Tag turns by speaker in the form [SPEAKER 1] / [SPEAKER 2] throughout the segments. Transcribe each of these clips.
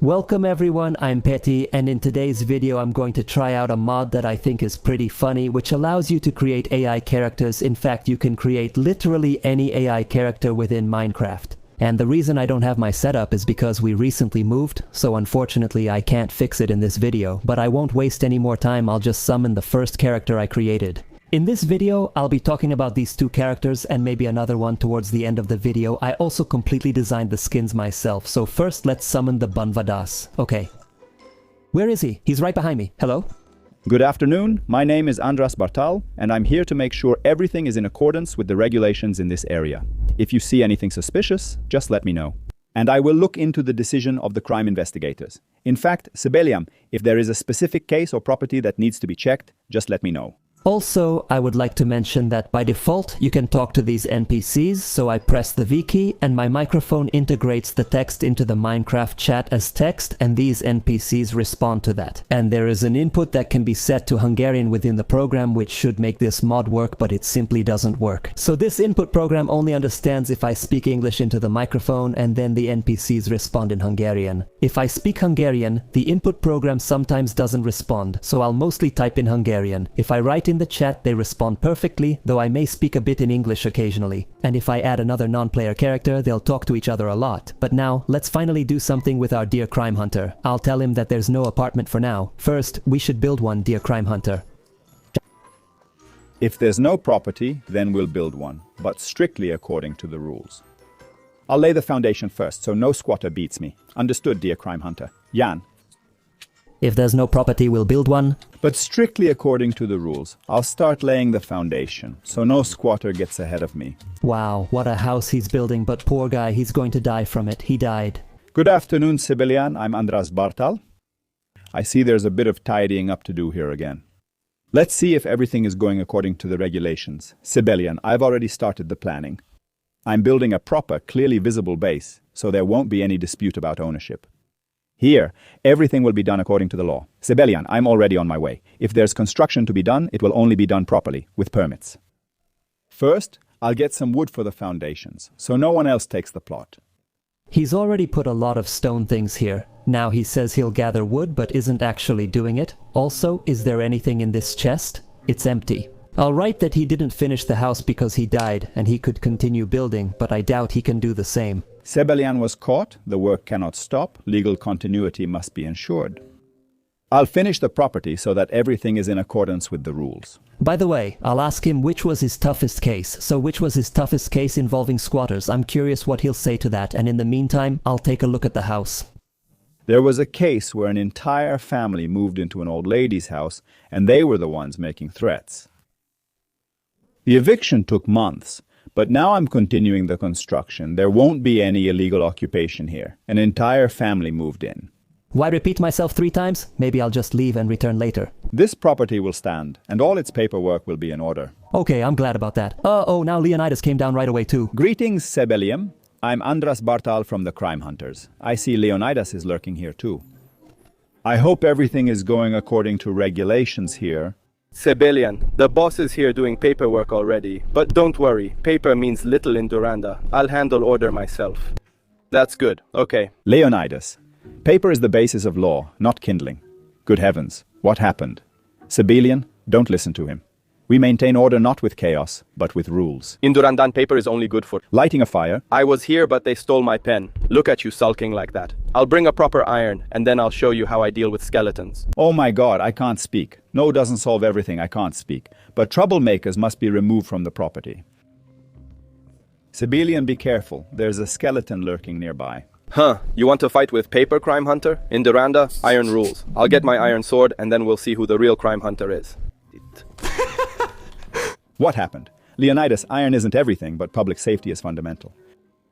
[SPEAKER 1] Welcome everyone, I'm Petty, and in today's video I'm going to try out a mod that I think is pretty funny, which allows you to create AI characters. In fact, you can create literally any AI character within Minecraft. And the reason I don't have my setup is because we recently moved, so unfortunately I can't fix it in this video, but I won't waste any more time. I'll just summon the first character I created. In this video, I'll be talking about these two characters and maybe another one towards the end of the video. I also completely designed the skins myself, so first let's summon the Bunvadas. Okay. Where is he? He's right behind me. Hello?
[SPEAKER 2] Good afternoon, my name is Andras Bartal, and I'm here to make sure everything is in accordance with the regulations in this area. If you see anything suspicious, just let me know. And I will look into the decision of the crime investigators. In fact, Sibelium, if there is a specific case or property that needs to be checked, just let me know.
[SPEAKER 1] Also, I would like to mention that by default, you can talk to these NPCs, so I press the V key and my microphone integrates the text into the Minecraft chat as text, and these NPCs respond to that. And there is an input that can be set to Hungarian within the program, which should make this mod work, but it simply doesn't work. So this input program only understands if I speak English into the microphone, and then the NPCs respond in Hungarian. If I speak Hungarian, the input program sometimes doesn't respond, so I'll mostly type in Hungarian. If I write in the chat, they respond perfectly, though I may speak a bit in English occasionally. And if I add another non-player character, they'll talk to each other a lot. But now, let's finally do something with our dear crime hunter. I'll tell him that there's no apartment for now. First, we should build one, dear crime hunter.
[SPEAKER 2] If there's no property, then we'll build one, but strictly according to the rules. I'll lay the foundation first, so no squatter beats me. Understood, dear crime hunter. Jan.
[SPEAKER 1] If there's no property, we'll build one.
[SPEAKER 2] But strictly according to the rules. I'll start laying the foundation, so no squatter gets ahead of me.
[SPEAKER 1] Wow, what a house he's building, but poor guy, he's going to die from it. He died.
[SPEAKER 2] Good afternoon, Sibelian. I'm Andras Bartal. I see there's a bit of tidying up to do here again. Let's see if everything is going according to the regulations. Sibelian, I've already started the planning. I'm building a proper, clearly visible base, so there won't be any dispute about ownership. Here, everything will be done according to the law. Sibelian, I'm already on my way. If there's construction to be done, it will only be done properly, with permits. First, I'll get some wood for the foundations, so no one else takes the plot.
[SPEAKER 1] He's already put a lot of stone things here. Now he says he'll gather wood, but isn't actually doing it. Also, is there anything in this chest? It's empty. I'll write that he didn't finish the house because he died, and he could continue building, but I doubt he can do the same.
[SPEAKER 2] Sibelian was caught, the work cannot stop, legal continuity must be ensured. I'll finish the property so that everything is in accordance with the rules.
[SPEAKER 1] By the way, I'll ask him which was his toughest case. So which was his toughest case involving squatters? I'm curious what he'll say to that, and in the meantime, I'll take a look at the house.
[SPEAKER 2] There was a case where an entire family moved into an old lady's house, and they were the ones making threats. The eviction took months, but now I'm continuing the construction. There won't be any illegal occupation here. An entire family moved in.
[SPEAKER 1] Why repeat myself 3 times? Maybe I'll just leave and return later.
[SPEAKER 2] This property will stand, and all its paperwork will be in order.
[SPEAKER 1] Okay, I'm glad about that. Oh, now Leonidas came down right away too.
[SPEAKER 2] Greetings, Sibelium. I'm Andras Bartal from the Crime Hunters. I see Leonidas is lurking here too. I hope everything is going according to regulations here.
[SPEAKER 3] Sibelian, the boss is here doing paperwork already, but don't worry, paper means little in Duranda. I'll handle order myself. That's good, okay.
[SPEAKER 2] Leonidas, paper is the basis of law, not kindling. Good heavens, what happened? Sibelian, don't listen to him. We maintain order not with chaos, but with rules.
[SPEAKER 3] In Durandan, paper is only good for
[SPEAKER 2] lighting a fire.
[SPEAKER 3] I was here, but they stole my pen. Look at you sulking like that. I'll bring a proper iron, and then I'll show you how I deal with skeletons.
[SPEAKER 2] Oh my God, I can't speak. No doesn't solve everything, I can't speak. But troublemakers must be removed from the property. Sibelian, be careful. There's a skeleton lurking nearby.
[SPEAKER 3] Huh, you want to fight with paper, crime hunter? In Duranda, iron rules. I'll get my iron sword, and then we'll see who the real crime hunter is.
[SPEAKER 2] What happened? Leonidas, iron isn't everything, but public safety is fundamental.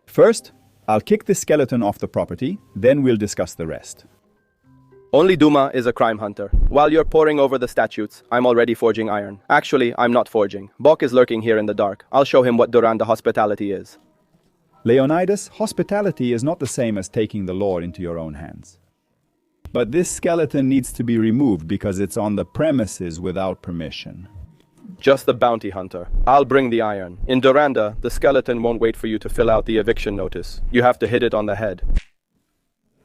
[SPEAKER 2] First, I'll kick the skeleton off the property, then we'll discuss the rest.
[SPEAKER 3] Only Duma is a crime hunter. While you're poring over the statutes, I'm already forging iron. Actually, I'm not forging. Bok is lurking here in the dark. I'll show him what Duranda hospitality is.
[SPEAKER 2] Leonidas, hospitality is not the same as taking the law into your own hands. But this skeleton needs to be removed because it's on the premises without permission.
[SPEAKER 3] Just the bounty hunter. I'll bring the iron. In Duranda, the skeleton won't wait for you to fill out the eviction notice. You have to hit it on the head.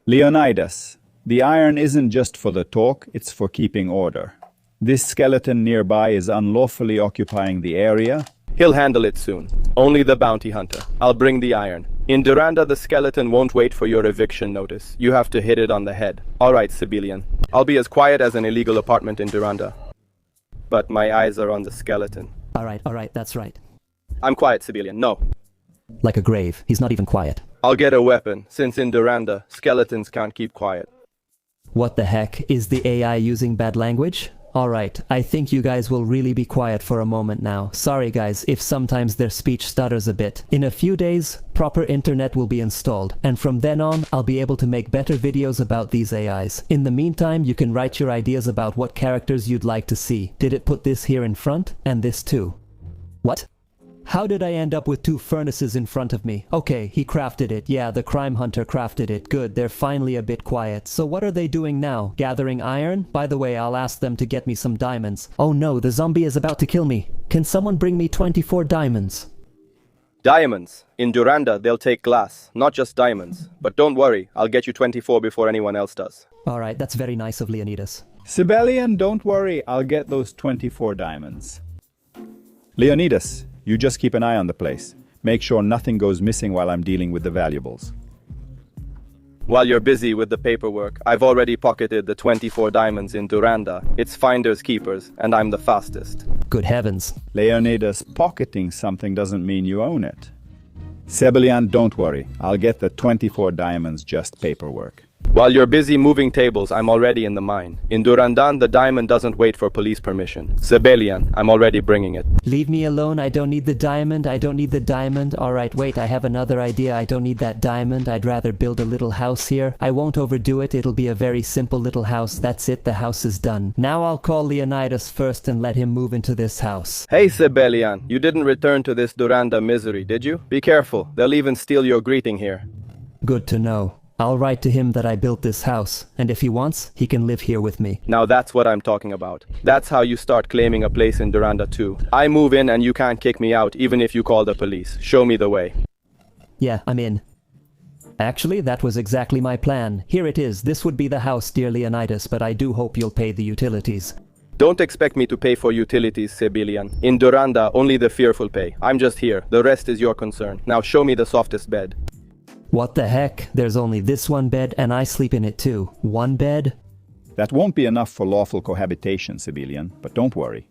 [SPEAKER 2] Leonidas, the iron isn't just for the talk, it's for keeping order. This skeleton nearby is unlawfully occupying the area.
[SPEAKER 3] He'll handle it soon. Only the bounty hunter. I'll bring the iron. In Duranda, the skeleton won't wait for your eviction notice. You have to hit it on the head. All right, civilian. I'll be as quiet as an illegal apartment in Duranda. But my eyes are on the skeleton.
[SPEAKER 1] All right, that's right.
[SPEAKER 3] I'm quiet, civilian. No.
[SPEAKER 1] Like a grave. He's not even quiet.
[SPEAKER 3] I'll get a weapon, since in Duranda, skeletons can't keep quiet.
[SPEAKER 1] What the heck? Is the AI using bad language? Alright, I think you guys will really be quiet for a moment now. Sorry guys, if sometimes their speech stutters a bit. In a few days, proper internet will be installed, and from then on, I'll be able to make better videos about these AIs. In the meantime, you can write your ideas about what characters you'd like to see. Did it put this here in front? And this too? What? How did I end up with two furnaces in front of me? Okay, he crafted it. Yeah, the crime hunter crafted it. Good, they're finally a bit quiet. So what are they doing now? Gathering iron? By the way, I'll ask them to get me some diamonds. Oh no, the zombie is about to kill me. Can someone bring me 24 diamonds?
[SPEAKER 3] Diamonds. In Duranda, they'll take glass, not just diamonds. But don't worry, I'll get you 24 before anyone else does.
[SPEAKER 1] Alright, that's very nice of Leonidas.
[SPEAKER 2] Sibelian, don't worry, I'll get those 24 diamonds. Leonidas, you just keep an eye on the place. Make sure nothing goes missing while I'm dealing with the valuables.
[SPEAKER 3] While you're busy with the paperwork, I've already pocketed the 24 diamonds in Duranda. It's finders keepers, and I'm the fastest.
[SPEAKER 1] Good heavens.
[SPEAKER 2] Leonidas, pocketing something doesn't mean you own it. Sibelian, don't worry. I'll get the 24 diamonds, just paperwork.
[SPEAKER 3] While you're busy moving tables, I'm already in the mine. In Durandan, the diamond doesn't wait for police permission. Sibelian, I'm already bringing it.
[SPEAKER 1] Leave me alone, I don't need the diamond, I don't need the diamond. Alright, wait, I have another idea, I don't need that diamond. I'd rather build a little house here. I won't overdo it, it'll be a very simple little house. That's it, the house is done. Now I'll call Leonidas first and let him move into this house.
[SPEAKER 3] Hey Sibelian, you didn't return to this Duranda misery, did you? Be careful, they'll even steal your greeting here.
[SPEAKER 1] Good to know. I'll write to him that I built this house, and if he wants, he can live here with me.
[SPEAKER 3] Now that's what I'm talking about. That's how you start claiming a place in Duranda too. I move in and you can't kick me out even if you call the police. Show me the way.
[SPEAKER 1] Yeah, I'm in. Actually, that was exactly my plan. Here it is. This would be the house, dear Leonidas, but I do hope you'll pay the utilities.
[SPEAKER 3] Don't expect me to pay for utilities, Sibelian. In Duranda, only the fearful pay. I'm just here. The rest is your concern. Now show me the softest bed.
[SPEAKER 1] What the heck? There's only this one bed, and I sleep in it too. One bed?
[SPEAKER 2] That won't be enough for lawful cohabitation, Sibelian, but don't worry.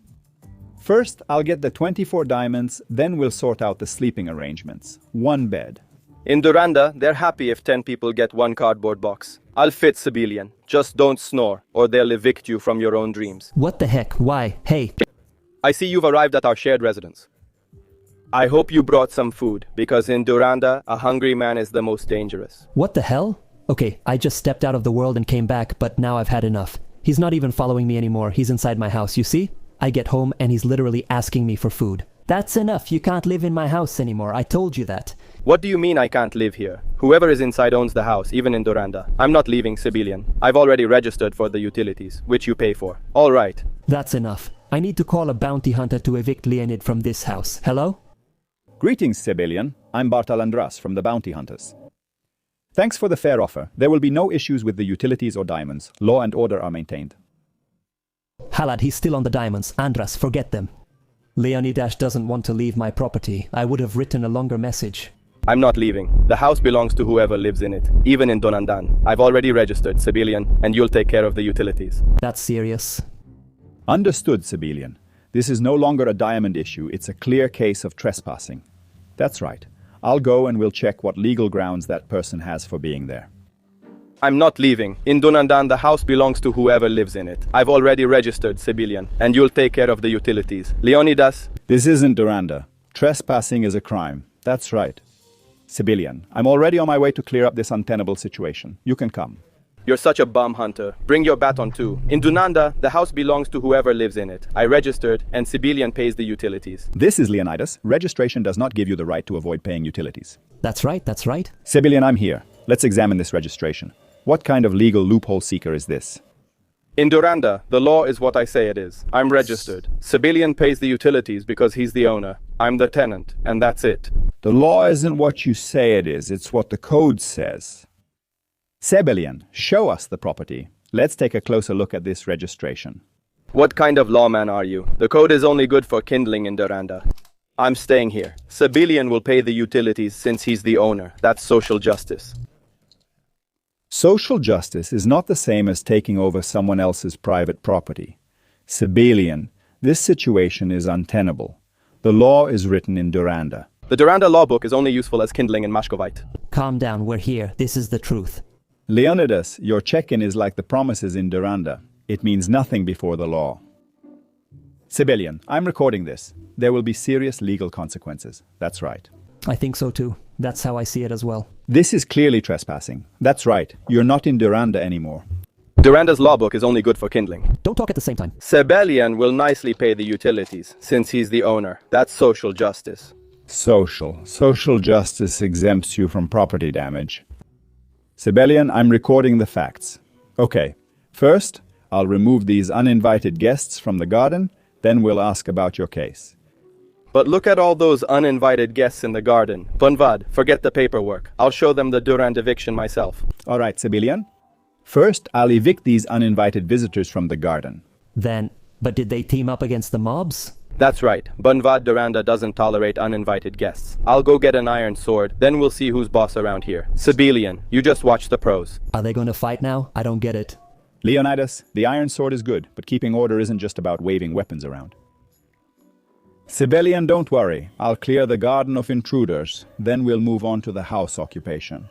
[SPEAKER 2] First, I'll get the 24 diamonds, then we'll sort out the sleeping arrangements. One bed.
[SPEAKER 3] In Duranda, they're happy if 10 people get one cardboard box. I'll fit, Sibelian. Just don't snore, or they'll evict you from your own dreams.
[SPEAKER 1] What the heck? Why? Hey!
[SPEAKER 3] I see you've arrived at our shared residence. I hope you brought some food, because in Duranda, a hungry man is the most dangerous.
[SPEAKER 1] What the hell? Okay, I just stepped out of the world and came back, but now I've had enough. He's not even following me anymore, he's inside my house, you see? I get home and he's literally asking me for food. That's enough, you can't live in my house anymore, I told you that.
[SPEAKER 3] What do you mean I can't live here? Whoever is inside owns the house, even in Duranda. I'm not leaving, Sibelian. I've already registered for the utilities, which you pay for. All right.
[SPEAKER 1] That's enough. I need to call a bounty hunter to evict Leonid from this house. Hello?
[SPEAKER 2] Greetings, Sibelian. I'm Bartal Andras from the Bounty Hunters. Thanks for the fair offer. There will be no issues with the utilities or diamonds. Law and order are maintained.
[SPEAKER 1] Halad, he's still on the diamonds. Andras, forget them. Leonidas doesn't want to leave my property. I would have written a longer message.
[SPEAKER 3] I'm not leaving. The house belongs to whoever lives in it, even in Donandan. I've already registered, Sibelian, and you'll take care of the utilities.
[SPEAKER 1] That's serious.
[SPEAKER 2] Understood, Sibelian. This is no longer a diamond issue, it's a clear case of trespassing. That's right. I'll go and we'll check what legal grounds that person has for being there.
[SPEAKER 3] I'm not leaving. In Dunandan, the house belongs to whoever lives in it. I've already registered, Sibelian, and you'll take care of the utilities. Leonidas?
[SPEAKER 2] This isn't Duranda. Trespassing is a crime. That's right. Sibelian, I'm already on my way to clear up this untenable situation. You can come.
[SPEAKER 3] You're such a bum hunter. Bring your baton too. In Dunanda, the house belongs to whoever lives in it. I registered, and Sibelian pays the utilities.
[SPEAKER 2] This is Leonidas. Registration does not give you the right to avoid paying utilities.
[SPEAKER 1] That's right, that's right.
[SPEAKER 2] Sibelian, I'm here. Let's examine this registration. What kind of legal loophole seeker is this?
[SPEAKER 3] In Duranda, the law is what I say it is. I'm registered. Sibelian pays the utilities because he's the owner. I'm the tenant, and that's it.
[SPEAKER 2] The law isn't what you say it is. It's what the code says. Sibelian, show us the property. Let's take a closer look at this registration.
[SPEAKER 3] What kind of lawman are you? The code is only good for kindling in Duranda. I'm staying here. Sibelian will pay the utilities since he's the owner. That's social justice.
[SPEAKER 2] Social justice is not the same as taking over someone else's private property. Sibelian, this situation is untenable. The law is written in Duranda.
[SPEAKER 3] The Duranda law book is only useful as kindling in Mashkovite.
[SPEAKER 1] Calm down, we're here. This is the truth.
[SPEAKER 2] Leonidas, your check-in is like the promises in Duranda. It means nothing before the law. Sibelian, I'm recording this. There will be serious legal consequences. That's right.
[SPEAKER 1] I think so too. That's how I see it as well.
[SPEAKER 2] This is clearly trespassing. That's right. You're not in Duranda anymore.
[SPEAKER 3] Duranda's law book is only good for kindling.
[SPEAKER 1] Don't talk at the same time.
[SPEAKER 3] Sibelian will nicely pay the utilities since he's the owner. That's social justice.
[SPEAKER 2] Social justice exempts you from property damage. Sibelian, I'm recording the facts. Okay, first, I'll remove these uninvited guests from the garden, then we'll ask about your case.
[SPEAKER 3] But look at all those uninvited guests in the garden. Bunvad, forget the paperwork. I'll show them the Durand eviction myself.
[SPEAKER 2] All right, Sibelian. First, I'll evict these uninvited visitors from the garden.
[SPEAKER 1] But did they team up against the mobs?
[SPEAKER 3] That's right. Bunvad Duranda doesn't tolerate uninvited guests. I'll go get an iron sword, then we'll see who's boss around here. Sibelian, you just watch the pros.
[SPEAKER 1] Are they going to fight now? I don't get it.
[SPEAKER 2] Leonidas, the iron sword is good, but keeping order isn't just about waving weapons around. Sibelian, don't worry. I'll clear the garden of intruders. Then we'll move on to the house occupation.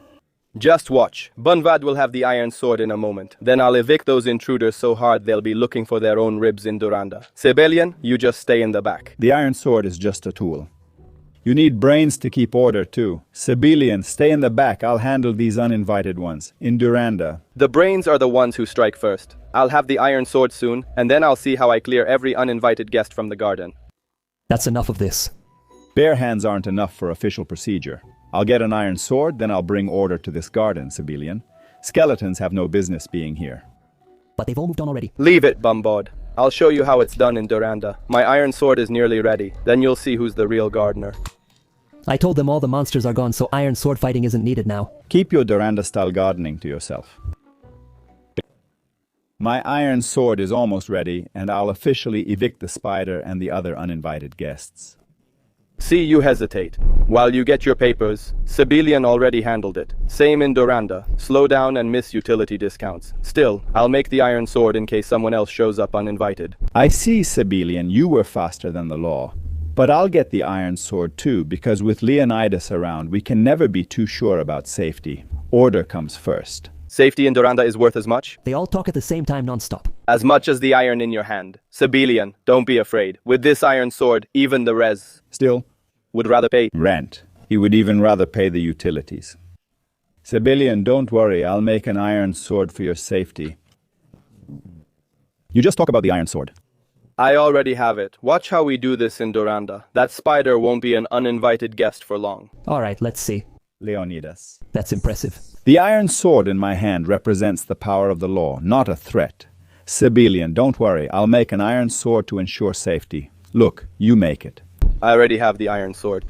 [SPEAKER 3] Just watch. Bunvad will have the iron sword in a moment. Then I'll evict those intruders so hard they'll be looking for their own ribs in Duranda. Sibelian, you just stay in the back.
[SPEAKER 2] The iron sword is just a tool. You need brains to keep order too. Sibelian, stay in the back. I'll handle these uninvited ones. In Duranda.
[SPEAKER 3] The brains are the ones who strike first. I'll have the iron sword soon, and then I'll see how I clear every uninvited guest from the garden.
[SPEAKER 1] That's enough of this.
[SPEAKER 2] Bare hands aren't enough for official procedure. I'll get an iron sword, then I'll bring order to this garden, Sibelian. Skeletons have no business being here.
[SPEAKER 1] But they've all moved on already.
[SPEAKER 3] Leave it, Bumbod. I'll show you how it's done in Duranda. My iron sword is nearly ready. Then you'll see who's the real gardener.
[SPEAKER 1] I told them all the monsters are gone, so iron sword fighting isn't needed now.
[SPEAKER 2] Keep your Duranda-style gardening to yourself. My iron sword is almost ready, and I'll officially evict the spider and the other uninvited guests.
[SPEAKER 3] See, you hesitate. While you get your papers, Sibelian already handled it. Same in Duranda. Slow down and miss utility discounts. Still, I'll make the iron sword in case someone else shows up uninvited.
[SPEAKER 2] I see, Sibelian, you were faster than the law. But I'll get the iron sword too, because with Leonidas around, we can never be too sure about safety. Order comes first.
[SPEAKER 3] Safety in Duranda is worth as much?
[SPEAKER 1] They all talk at the same time non-stop.
[SPEAKER 3] As much as the iron in your hand. Sibelian, don't be afraid. With this iron sword, even the res
[SPEAKER 2] Still,
[SPEAKER 3] would rather pay
[SPEAKER 2] rent. He would even rather pay the utilities. Sibelian, don't worry. I'll make an iron sword for your safety. You just talk about the iron sword.
[SPEAKER 3] I already have it. Watch how we do this in Duranda. That spider won't be an uninvited guest for long.
[SPEAKER 1] Alright, let's see.
[SPEAKER 2] Leonidas.
[SPEAKER 1] That's impressive.
[SPEAKER 2] The iron sword in my hand represents the power of the law, not a threat. Sibelian, don't worry. I'll make an iron sword to ensure safety. Look, you make it.
[SPEAKER 3] I already have the iron sword.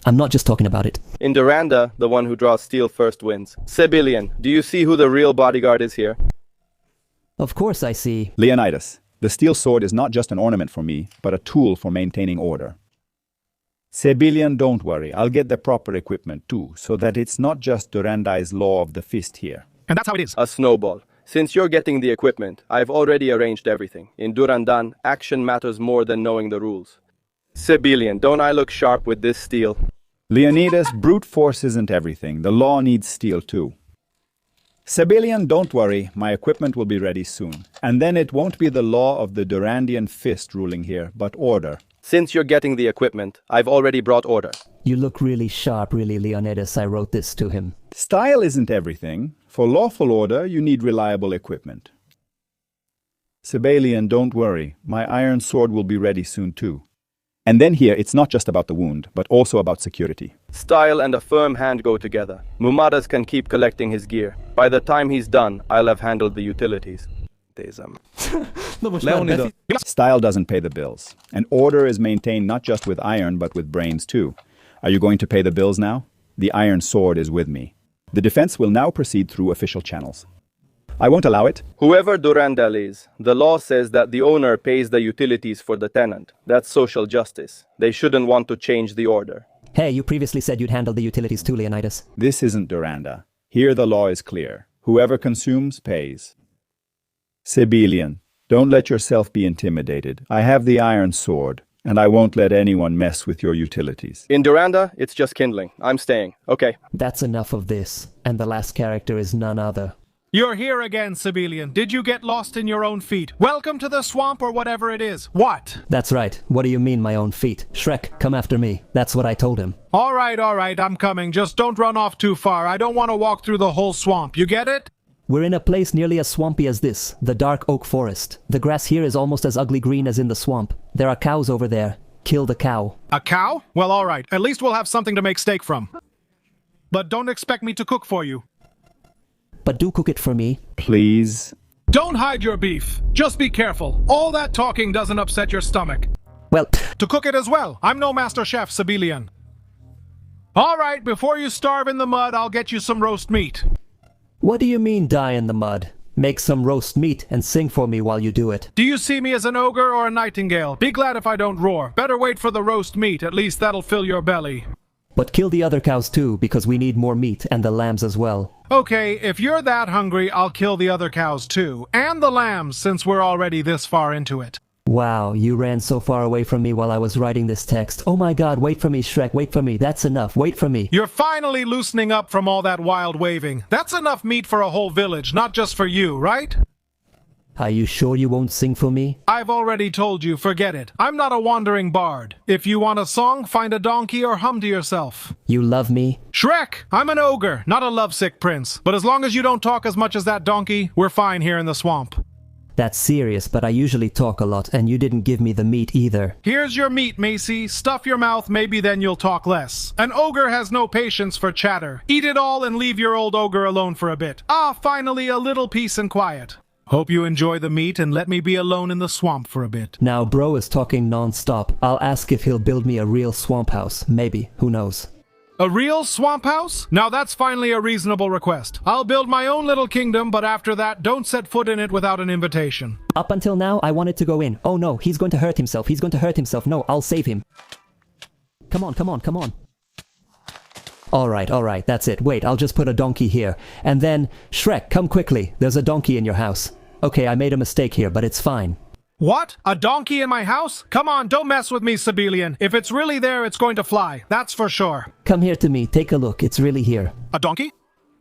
[SPEAKER 1] I'm not just talking about it.
[SPEAKER 3] In Duranda, the one who draws steel first wins. Sibelian, do you see who the real bodyguard is here?
[SPEAKER 1] Of course I see.
[SPEAKER 2] Leonidas, the steel sword is not just an ornament for me, but a tool for maintaining order. Sibelian, don't worry. I'll get the proper equipment too, so that it's not just Durandai's law of the fist here.
[SPEAKER 4] And that's how it is.
[SPEAKER 3] A snowball. Since you're getting the equipment, I've already arranged everything. In Durandan, action matters more than knowing the rules. Sibelian, don't I look sharp with this steel?
[SPEAKER 2] Leonidas, brute force isn't everything. The law needs steel too. Sibelian, don't worry. My equipment will be ready soon. And then it won't be the law of the Durandian fist ruling here, but order.
[SPEAKER 3] Since you're getting the equipment, I've already brought order.
[SPEAKER 1] You look really sharp, really, Leonidas. I wrote this to him.
[SPEAKER 2] Style isn't everything. For lawful order, you need reliable equipment. Sibelian, don't worry. My iron sword will be ready soon too. And then here, it's not just about the wound, but also about security.
[SPEAKER 3] Style and a firm hand go together. Mumadas can keep collecting his gear. By the time he's done, I'll have handled the utilities.
[SPEAKER 4] Leonidas.
[SPEAKER 2] Style doesn't pay the bills. And order is maintained not just with iron, but with brains too. Are you going to pay the bills now? The iron sword is with me. The defense will now proceed through official channels. I won't allow it.
[SPEAKER 3] Whoever Durandal is, the law says that the owner pays the utilities for the tenant. That's social justice. They shouldn't want to change the order.
[SPEAKER 1] Hey, you previously said you'd handle the utilities too, Leonidas.
[SPEAKER 2] This isn't Duranda. Here the law is clear. Whoever consumes pays. Civilian, don't let yourself be intimidated. I have the iron sword, and I won't let anyone mess with your utilities.
[SPEAKER 3] In Duranda, it's just kindling. I'm staying. Okay.
[SPEAKER 1] That's enough of this. And the last character is none other.
[SPEAKER 4] You're here again, civilian. Did you get lost in your own feet? Welcome to the swamp or whatever it is. What?
[SPEAKER 1] That's right. What do you mean, my own feet? Shrek, come after me. That's what I told him.
[SPEAKER 4] All right, I'm coming. Just don't run off too far. I don't want to walk through the whole swamp. You get it?
[SPEAKER 1] We're in a place nearly as swampy as this, the dark oak forest. The grass here is almost as ugly green as in the swamp. There are cows over there. Kill the cow.
[SPEAKER 4] A cow? Well, all right. At least we'll have something to make steak from. But don't expect me to cook for you.
[SPEAKER 1] But do cook it for me.
[SPEAKER 2] Please.
[SPEAKER 4] Don't hide your beef. Just be careful. All that talking doesn't upset your stomach.
[SPEAKER 1] Well,
[SPEAKER 4] To cook it as well. I'm no master chef, civilian. All right, before you starve in the mud, I'll get you some roast meat.
[SPEAKER 1] what do you mean die in the mud? Make some roast meat and sing for me while you do it.
[SPEAKER 4] Do you see me as an ogre or a nightingale? Be glad if I don't roar. Better wait for the roast meat. At least that'll fill your belly.
[SPEAKER 1] But kill the other cows too, because we need more meat, and the lambs as well.
[SPEAKER 4] Okay, if you're that hungry, I'll kill the other cows too. And the lambs, since we're already this far into it.
[SPEAKER 1] Wow, you ran so far away from me while I was writing this text. Oh my god, wait for me, Shrek, wait for me. That's enough, wait for me.
[SPEAKER 4] You're finally loosening up from all that wild waving. That's enough meat for a whole village, not just for you, right?
[SPEAKER 1] Are you sure you won't sing for me?
[SPEAKER 4] I've already told you, forget it. I'm not a wandering bard. If you want a song, find a donkey or hum to yourself.
[SPEAKER 1] You love me?
[SPEAKER 4] Shrek, I'm an ogre, not a lovesick prince. But as long as you don't talk as much as that donkey, we're fine here in the swamp.
[SPEAKER 1] That's serious, but I usually talk a lot, and you didn't give me the meat either.
[SPEAKER 4] Here's your meat, Macy. Stuff your mouth, maybe then you'll talk less. An ogre has no patience for chatter. Eat it all and leave your old ogre alone for a bit. Ah, finally a little peace and quiet. Hope you enjoy the meat and let me be alone in the swamp for a bit.
[SPEAKER 1] Now, bro is talking non-stop. I'll ask if he'll build me a real swamp house. Maybe. Who knows?
[SPEAKER 4] A real swamp house? Now that's finally a reasonable request. I'll build my own little kingdom, but after that, don't set foot in it without an invitation.
[SPEAKER 1] Up until now, I wanted to go in. Oh no, he's going to hurt himself. He's going to hurt himself. No, I'll save him. Come on, come on, come on. Alright, that's it. Wait, I'll just put a donkey here. And then, Shrek, come quickly. There's a donkey in your house. Okay, I made a mistake here, but it's fine.
[SPEAKER 4] What? A donkey in my house? Come on, don't mess with me, civilian. If it's really there, it's going to fly. That's for sure.
[SPEAKER 1] Come here to me. Take a look. It's really here.
[SPEAKER 4] A donkey?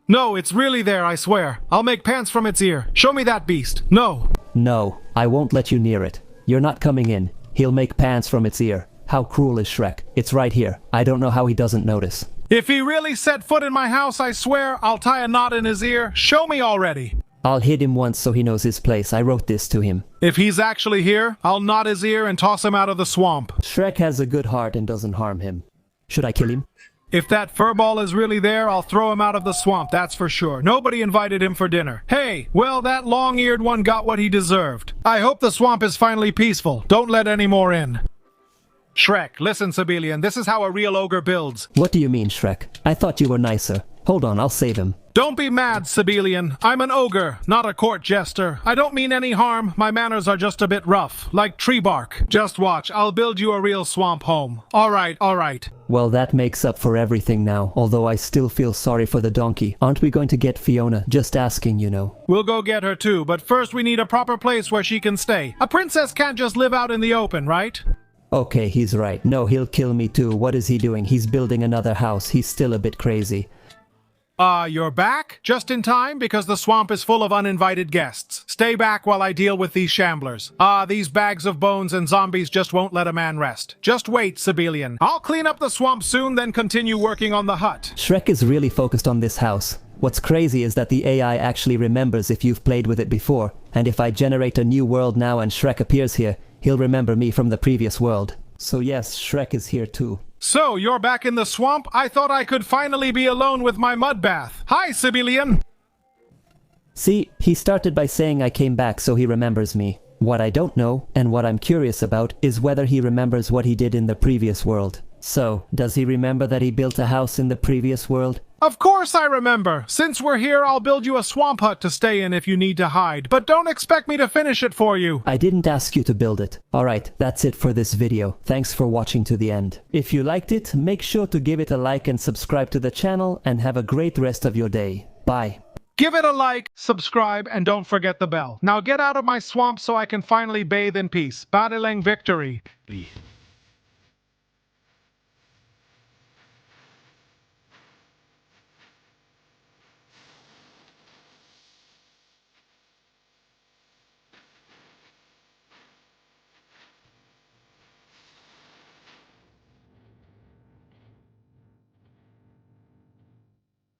[SPEAKER 4] No, it's really there, I swear. I'll make pants from its ear. Show me that beast. No.
[SPEAKER 1] No, I won't let you near it. You're not coming in. He'll make pants from its ear. How cruel is Shrek? It's right here. I don't know how he doesn't notice.
[SPEAKER 4] If he really set foot in my house, I swear, I'll tie a knot in his ear. Show me already.
[SPEAKER 1] I'll hit him once so he knows his place. I wrote this to him.
[SPEAKER 4] If he's actually here, I'll knot his ear and toss him out of the swamp.
[SPEAKER 1] Shrek has a good heart and doesn't harm him. Should I kill him?
[SPEAKER 4] If that furball is really there, I'll throw him out of the swamp, that's for sure. Nobody invited him for dinner. Hey, well, that long-eared one got what he deserved. I hope the swamp is finally peaceful. Don't let any more in. Shrek, listen, civilian, this is how a real ogre builds.
[SPEAKER 1] What do you mean, Shrek? I thought you were nicer. Hold on, I'll save him.
[SPEAKER 4] Don't be mad, civilian. I'm an ogre, not a court jester. I don't mean any harm. My manners are just a bit rough, like tree bark. Just watch, I'll build you a real swamp home. All right.
[SPEAKER 1] Well, that makes up for everything now, although I still feel sorry for the donkey. Aren't we going to get Fiona? Just asking, you know.
[SPEAKER 4] We'll go get her too, but first we need a proper place where she can stay. A princess can't just live out in the open, right?
[SPEAKER 1] Okay, he's right. No, he'll kill me too. What is he doing? He's building another house. He's still a bit crazy.
[SPEAKER 4] You're back? Just in time, because the swamp is full of uninvited guests. Stay back while I deal with these shamblers. These bags of bones and zombies just won't let a man rest. Just wait, civilian. I'll clean up the swamp soon, then continue working on the hut.
[SPEAKER 1] Shrek is really focused on this house. What's crazy is that the AI actually remembers if you've played with it before, and if I generate a new world now and Shrek appears here, he'll remember me from the previous world. So yes, Shrek is here too.
[SPEAKER 4] So, you're back in the swamp? I thought I could finally be alone with my mud bath. Hi, civilian!
[SPEAKER 1] See, he started by saying I came back so he remembers me. What I don't know, and what I'm curious about, is whether he remembers what he did in the previous world. So, does he remember that he built a house in the previous world?
[SPEAKER 4] Of course I remember. Since we're here, I'll build you a swamp hut to stay in if you need to hide. But don't expect me to finish it for you.
[SPEAKER 1] I didn't ask you to build it. Alright, that's it for this video. Thanks for watching to the end. If you liked it, make sure to give it a like and subscribe to the channel, and have a great rest of your day. Bye.
[SPEAKER 4] Give it a like, subscribe, and don't forget the bell. Now get out of my swamp so I can finally bathe in peace. Battling victory.